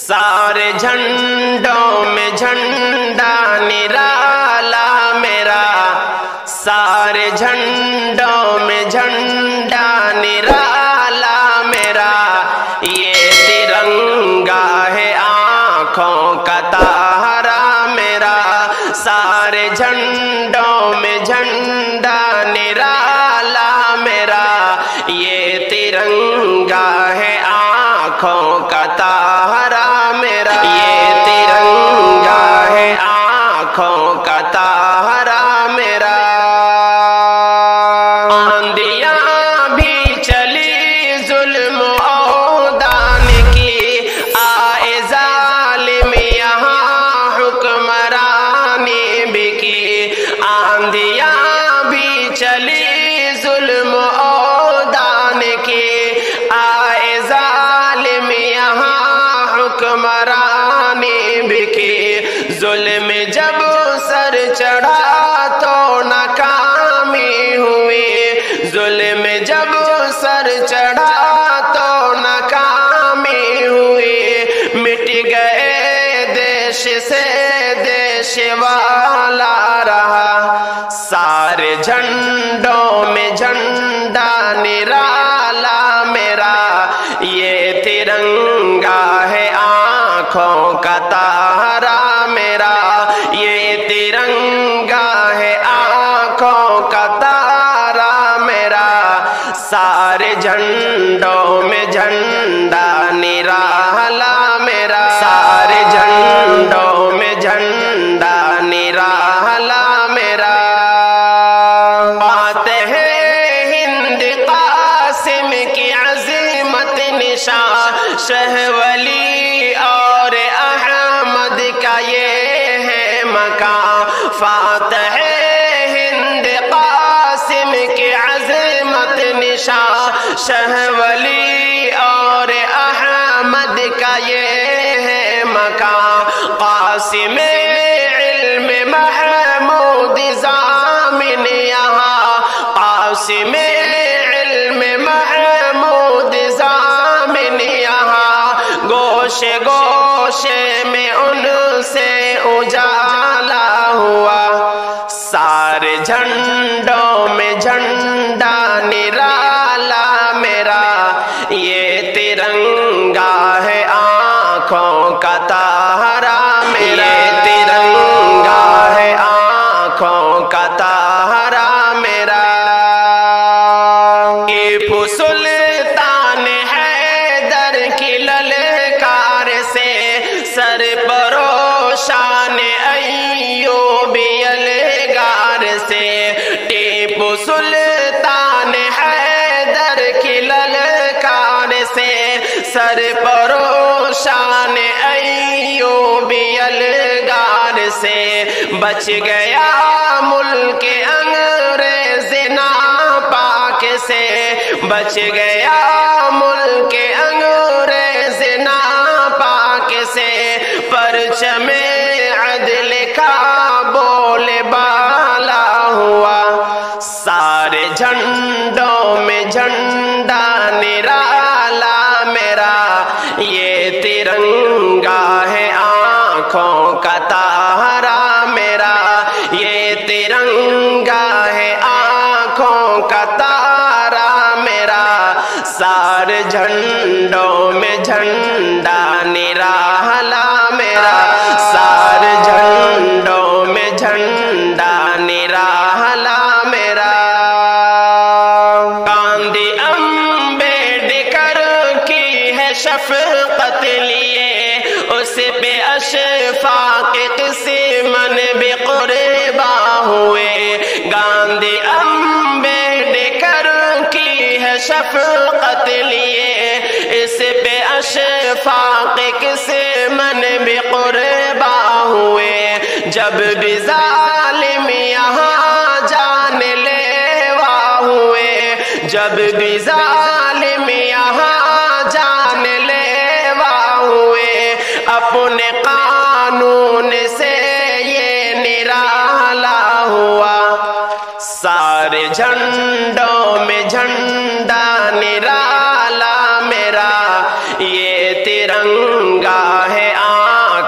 سارے جھنڈوں میں جھنڈا نرالا میرا، سارے جھنڈوں میں جھنڈا نرالا میرا، یہ ترنگا ہے آنکھوں کا تارا میرا، سارے جھنڈوں میں جھنڈا نرالا میرا، یہ ترنگا ہے آنکھوں کا تارا میرا، یہ ترنگا ہے آنکھوں کا تارا میرا۔ آندیاں بھی چلی ظلم عودان کی، آئے ظالم یہاں حکمرانی بھی کی، آندیاں بھی چلی ظلم عودان کی، آئے ظالم یہاں حکمرانی بھی کی، ظلم جب سر چڑھا تو ناکامی ہوئی، ظلم جب سر چڑھا تو ناکامی ہوئی، مٹ گئے دیش سے دیش والا رہا، سارے جھنڈوں میں جھنڈا نرالا میرا، یہ ترنگا ہے آنکھوں کا تارا میرا، یہ ترنگا ہے آنکھوں کا تارا میرا، سارے جھنڈوں میں جھنڈا نرالا میرا، سارے جھنڈوں میں جھنڈا نرالا میرا۔ فاتح ہند قاسم کی عظمت نشان، شہ ولی اور احمد کا یہ ہے مقام، فاتح ہند قاسم کی عظمت نشان، شہ ولی اور احمد کا یہ ہے مقام، قاسم علم محمود ضامن یہاں، قاسم علم محمود ضامن یہاں، گوشے گوشے میں ان سے اجالا ہوا، سارے جھنڈوں میں جھنڈا نرالا میرا، یہ ترنگا ہے آنکھوں کا تارا میرا، یہ ترنگا ہے آنکھوں کا تارا میرا۔ ٹیپو سلطان حیدر کی للکار سے، سر پروشان ایوبی الگار سے، ٹیپو سلطان حیدر کی للکار سے، سر پروشان ایوبی الگار سے، بچ گیا ملک انگریز ناپاک سے، بچ گیا ملک انگریز ناپاک سے، پرچم عدل کا بول بالا ہوا، سارے جھنڈوں میں جھنڈا نرالا میرا، یہ ترنگا ہے آنکھوں کا تارا میرا، یہ ترنگا ہے آنکھوں کا تارا میرا، سارے جھنڈوں میں جھنڈا نرالا میرا، سارے جھنڈوں میں جھنڈا نرالا میرا۔ گاندھی امبیڈکر کی ہے شفقت لیے، اس پہ اشفاق قسمن بے قربا ہوئے، گاندھی امبیڈکر کی ہے شفقت لیے، اس پہ اشفاق قسمن بے قربا ہوئے، جب بھی ظالم یہاں جان لیوا ہوئے، جب بھی ظالم یہاں جان لیوا ہوئے، اپنے قانون سے یہ نرالا ہوا، سارے جھنڈوں میں جھنڈا نرالا میرا، یہ ترنگا ہے